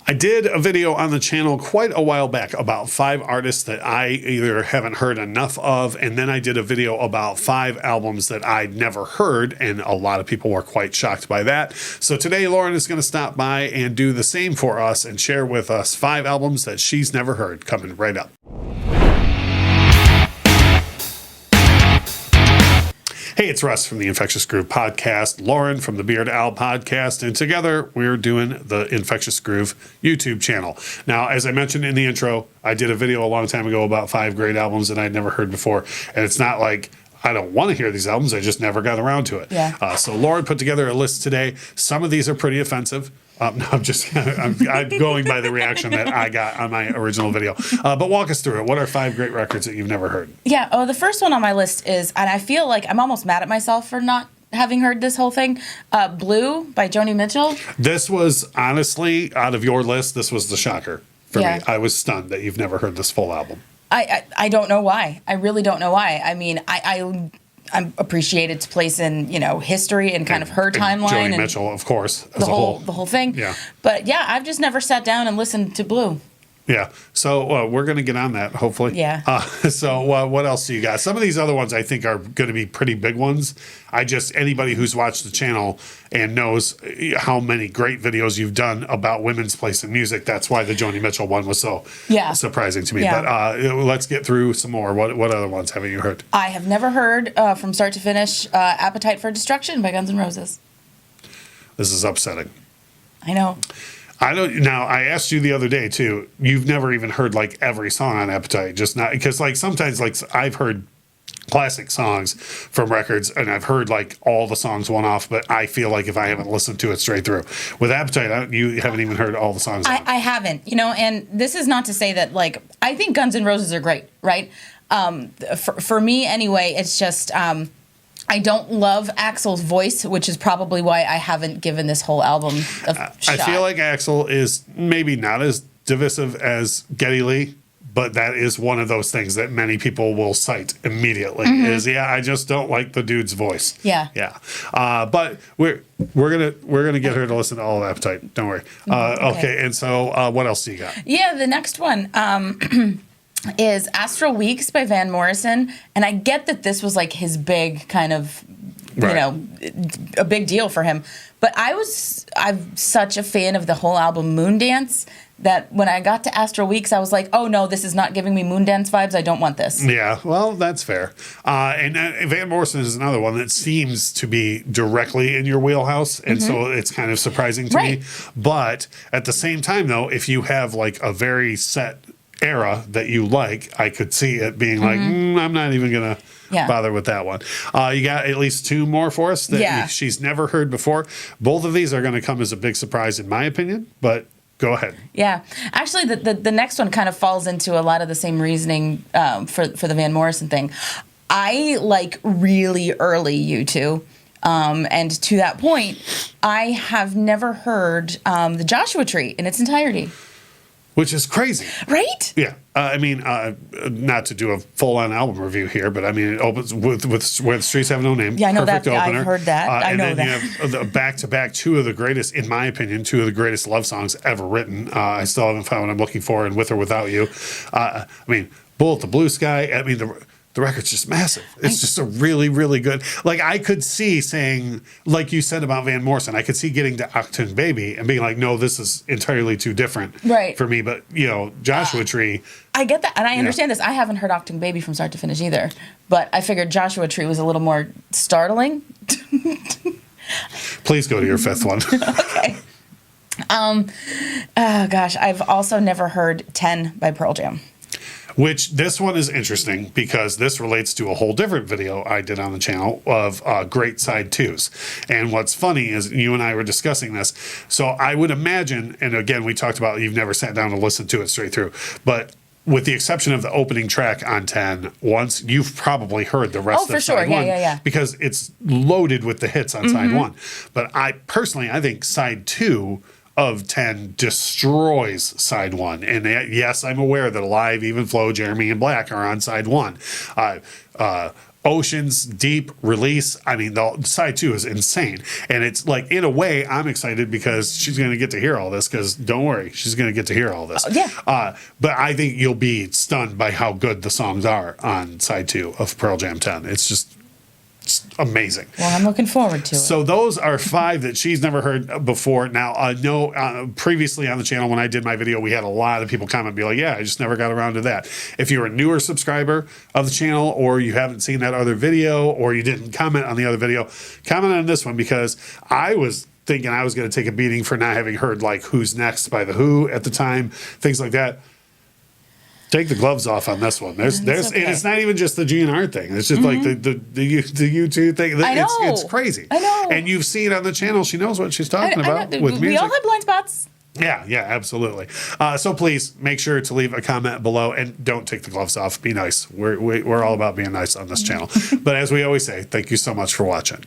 I did a video on the channel quite a while back about 5 artists that I either haven't heard enough of, and then I did a video about 5 albums that I'd never heard, and a lot of people were quite shocked by that. So today Lauren is going to stop by and do the same for us and share with us 5 albums that she's never heard, coming right up. Hey, it's Russ from the Infectious Groove Podcast, Lauren from the Beard Owl Podcast, and together we're doing the Infectious Groove YouTube channel. Now, as I mentioned in the intro, I did a video a long time ago about 5 great albums that I'd never heard before, and it's not like I don't want to hear these albums, I just never got around to it. Yeah. So Lauren put together a list today. Some of these are pretty offensive. No, I'm going by the reaction that I got on my original video. But walk us through it. What are 5 great records that you've never heard? Yeah. Oh, the first one on my list is, and I feel like I'm almost mad at myself for not having heard this whole thing. Blue by Joni Mitchell. This was honestly, out of your list, this was the shocker for Yeah. me. I was stunned that you've never heard this full album. I don't know why. I really don't know why. I mean, I'm appreciate its place in, history and kind of her timeline. Joni and Mitchell, of course, the whole thing. Yeah. But yeah, I've just never sat down and listened to Blue. Yeah. So we're going to get on that, hopefully. Yeah. So what else do you got? Some of these other ones I think are going to be pretty big ones. Anybody who's watched the channel and knows how many great videos you've done about women's place in music, that's why the Joni Mitchell one was so surprising to me. Yeah. But let's get through some more. What other ones haven't you heard? I have never heard, from start to finish, Appetite for Destruction by Guns N' Roses. This is upsetting. I know. Now, I asked you the other day, too. You've never even heard, every song on Appetite. Just not... Because, sometimes, I've heard classic songs from records, and I've heard, all the songs one off, but I feel like if I haven't listened to it straight through. With Appetite, you haven't even heard all the songs. I haven't, and this is not to say that, I think Guns N' Roses are great, right? For me, anyway, it's just... I don't love Axl's voice, which is probably why I haven't given this whole album a shot. I feel like Axl is maybe not as divisive as Geddy Lee, but that is one of those things that many people will cite immediately. I just don't like the dude's voice. Yeah. But we're gonna get her to listen to all of Appetite. Don't worry. Okay. And so what else do you got? Yeah, the next one. Is Astral Weeks by Van Morrison. And I get that this was his big kind of, a big deal for him. But I'm such a fan of the whole album Moondance that when I got to Astral Weeks, I was like, oh no, this is not giving me Moondance vibes. I don't want this. Yeah, well, that's fair. And Van Morrison is another one that seems to be directly in your wheelhouse. And so it's kind of surprising to me. But at the same time, though, if you have a very set era that you like, I could see it being I'm not even gonna bother with that one. You got at least 2 more for us that she's never heard before. Both of these are going to come as a big surprise in my opinion, but go ahead. Yeah, actually the next one kind of falls into a lot of the same reasoning for the Van Morrison thing. I like really early U2. And to that point, I have never heard the Joshua Tree in its entirety. Which is crazy. Right? Yeah. Not to do a full-on album review here, but it opens with Where the Streets Have No Name. Yeah, I know Perfect that. opener. I've heard that. I know that. And then you have the back-to-back 2 of the greatest, in my opinion, 2 of the greatest love songs ever written. I still haven't found what I'm looking for, and With or Without You. Bullet the Blue Sky. The record's just massive. It's just a really, really good... I could see saying, like you said about Van Morrison, I could see getting to Octane Baby and being like, no, this is entirely too different for me. But, Joshua Tree... I get that, and I understand this. I haven't heard Octane Baby from start to finish either. But I figured Joshua Tree was a little more startling. Please go to your 5th one. Okay. Oh, gosh. I've also never heard 10 by Pearl Jam. Which this one is interesting because this relates to a whole different video I did on the channel of great side 2s. And what's funny is you and I were discussing this. So I would imagine, and again, we talked about you've never sat down and listened to it straight through, but with the exception of the opening track on 10, once you've probably heard the rest of side 1. Yeah. Because it's loaded with the hits on side 1. But I think side 2 of 10 destroys side 1. And yes, I'm aware that Alive, Even Flow, Jeremy, and Black are on side 1. oceans deep release. I mean, the side 2 is insane, and it's like, in a way, I'm excited because she's going to get to hear all this. Because don't worry, she's going to get to hear all this. But I think you'll be stunned by how good the songs are on side 2 of Pearl Jam 10. It's just amazing. Well, I'm looking forward to it. So those are 5 that she's never heard before. Now, previously on the channel when I did my video, we had a lot of people comment and be like, yeah, I just never got around to that. If you're a newer subscriber of the channel, or you haven't seen that other video, or you didn't comment on the other video, comment on this one, because I was thinking I was going to take a beating for not having heard like Who's Next by The Who at the time, things like that. Take the gloves off on this one. There's, okay. and it's not even just the GNR thing. It's just like the U2 thing. I know. It's crazy. I know. And you've seen on the channel, she knows what she's talking about with music. We all have blind spots. Yeah, absolutely. So please make sure to leave a comment below, and don't take the gloves off. Be nice. We're all about being nice on this channel. But as we always say, thank you so much for watching.